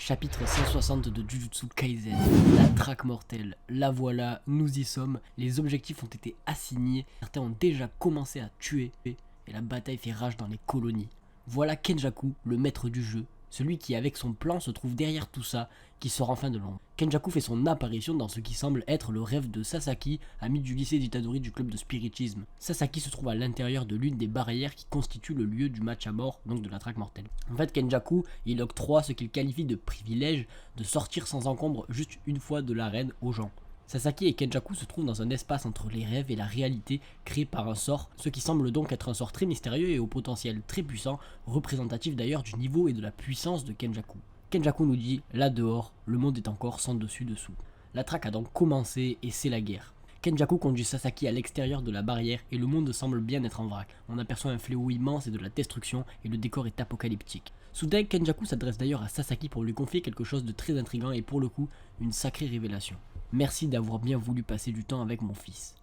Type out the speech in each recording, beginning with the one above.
Chapitre 160 de Jujutsu Kaisen, la traque mortelle. La voilà, nous y sommes, les objectifs ont été assignés, certains ont déjà commencé à tuer, et la bataille fait rage dans les colonies. Voilà Kenjaku, le maître du jeu, celui qui avec son plan se trouve derrière tout ça, qui sort enfin de l'ombre. Kenjaku fait son apparition dans ce qui semble être le rêve de Sasaki, ami du lycée d'Itadori du club de spiritisme. Sasaki se trouve à l'intérieur de l'une des barrières qui constitue le lieu du match à mort, donc de la traque mortelle. En fait, Kenjaku, il octroie ce qu'il qualifie de privilège de sortir sans encombre juste une fois de l'arène aux gens. Sasaki et Kenjaku se trouvent dans un espace entre les rêves et la réalité créé par un sort, ce qui semble donc être un sort très mystérieux et au potentiel très puissant, représentatif d'ailleurs du niveau et de la puissance de Kenjaku. Kenjaku nous dit, là dehors, le monde est encore sans dessus-dessous. La traque a donc commencé et c'est la guerre. Kenjaku conduit Sasaki à l'extérieur de la barrière et le monde semble bien être en vrac. On aperçoit un fléau immense et de la destruction et le décor est apocalyptique. Soudain, Kenjaku s'adresse d'ailleurs à Sasaki pour lui confier quelque chose de très intriguant et pour le coup, une sacrée révélation. Merci d'avoir bien voulu passer du temps avec mon fils.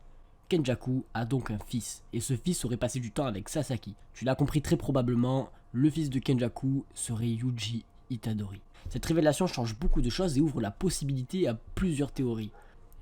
Kenjaku a donc un fils, et ce fils aurait passé du temps avec Sasaki. Tu l'as compris très probablement, le fils de Kenjaku serait Yuji Itadori. Cette révélation change beaucoup de choses et ouvre la possibilité à plusieurs théories.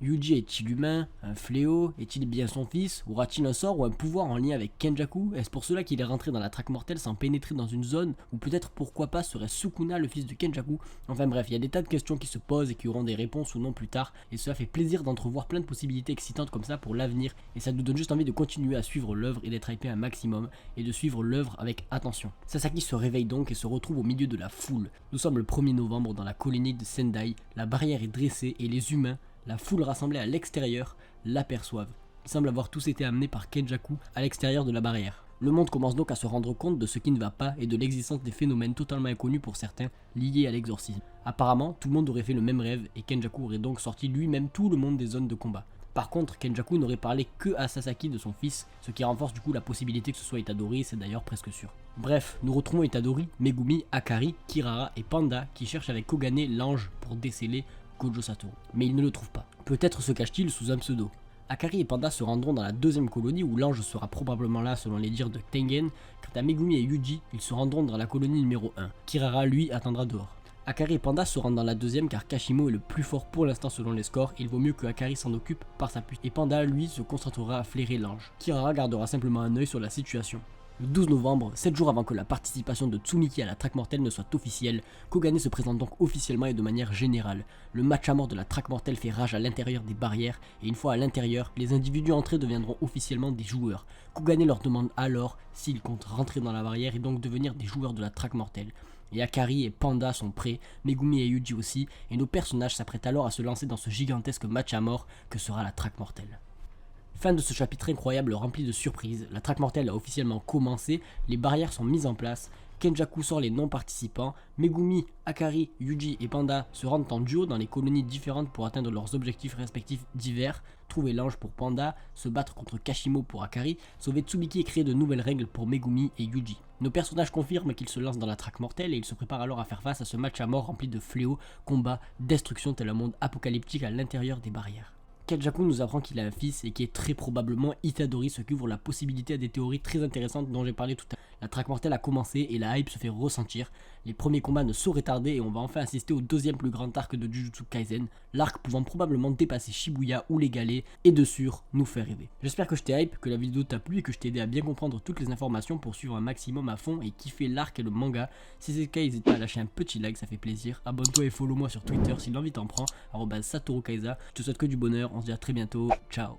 Yuji est-il humain, un fléau, est-il bien son fils, aura-t-il un sort ou un pouvoir en lien avec Kenjaku? Est-ce pour cela qu'il est rentré dans la traque mortelle sans pénétrer dans une zone? Ou peut-être pourquoi pas serait Sukuna le fils de Kenjaku? Enfin bref, il y a des tas de questions qui se posent et qui auront des réponses ou non plus tard, et cela fait plaisir d'entrevoir plein de possibilités excitantes comme ça pour l'avenir, et ça nous donne juste envie de continuer à suivre l'œuvre et d'être hypé un maximum, et de suivre l'œuvre avec attention. Sasaki se réveille donc et se retrouve au milieu de la foule. Nous sommes le 1er novembre dans la colonie de Sendai, la barrière est dressée et les humains, la foule rassemblée à l'extérieur, l'aperçoivent. Ils semblent avoir tous été amenés par Kenjaku à l'extérieur de la barrière. Le monde commence donc à se rendre compte de ce qui ne va pas et de l'existence des phénomènes totalement inconnus pour certains liés à l'exorcisme. Apparemment, tout le monde aurait fait le même rêve et Kenjaku aurait donc sorti lui-même tout le monde des zones de combat. Par contre, Kenjaku n'aurait parlé que à Sasaki de son fils, ce qui renforce du coup la possibilité que ce soit Itadori, c'est d'ailleurs presque sûr. Bref, nous retrouvons Itadori, Megumi, Akari, Kirara et Panda qui cherchent avec Kogane l'ange pour déceler Gojo Satoru. Mais il ne le trouve pas. Peut-être se cache-t-il sous un pseudo. Akari et Panda se rendront dans la deuxième colonie où l'ange sera probablement là selon les dires de Tengen. Quant à Megumi et Yuji, ils se rendront dans la colonie numéro 1. Kirara lui attendra dehors. Akari et Panda se rendent dans la deuxième car Kashimo est le plus fort pour l'instant selon les scores, il vaut mieux que Akari s'en occupe par sa puce. Et Panda lui se concentrera à flairer l'ange. Kirara gardera simplement un œil sur la situation. Le 12 novembre, 7 jours avant que la participation de Tsumiki à la traque mortelle ne soit officielle, Kogane se présente donc officiellement et de manière générale. Le match à mort de la traque mortelle fait rage à l'intérieur des barrières, et une fois à l'intérieur, les individus entrés deviendront officiellement des joueurs. Kogane leur demande alors s'ils comptent rentrer dans la barrière et donc devenir des joueurs de la traque mortelle. Et Akari et Panda sont prêts, Megumi et Yuji aussi, et nos personnages s'apprêtent alors à se lancer dans ce gigantesque match à mort que sera la traque mortelle. Fin de ce chapitre incroyable rempli de surprises, la traque mortelle a officiellement commencé, les barrières sont mises en place, Kenjaku sort les non-participants, Megumi, Akari, Yuji et Panda se rendent en duo dans les colonies différentes pour atteindre leurs objectifs respectifs divers, trouver l'ange pour Panda, se battre contre Kashimo pour Akari, sauver Tsubiki et créer de nouvelles règles pour Megumi et Yuji. Nos personnages confirment qu'ils se lancent dans la traque mortelle et ils se préparent alors à faire face à ce match à mort rempli de fléaux, combats, destruction tel un monde apocalyptique à l'intérieur des barrières. Kenjaku nous apprend qu'il a un fils et qui est très probablement Itadori, ce qui ouvre la possibilité à des théories très intéressantes dont j'ai parlé tout à l'heure. La traque mortelle a commencé et la hype se fait ressentir. Les premiers combats ne sauraient tarder et on va enfin assister au deuxième plus grand arc de Jujutsu Kaisen, l'arc pouvant probablement dépasser Shibuya ou les galets et de sûr nous faire rêver. J'espère que je t'ai hype, que la vidéo t'a plu et que je t'ai aidé à bien comprendre toutes les informations pour suivre un maximum à fond et kiffer l'arc et le manga. Si c'est le cas, n'hésite pas à lâcher un petit like, ça fait plaisir. Abonne-toi et follow moi sur Twitter si l'envie t'en prend, @SatoruKaiza. Je te souhaite que du bonheur, on se dit à très bientôt, ciao.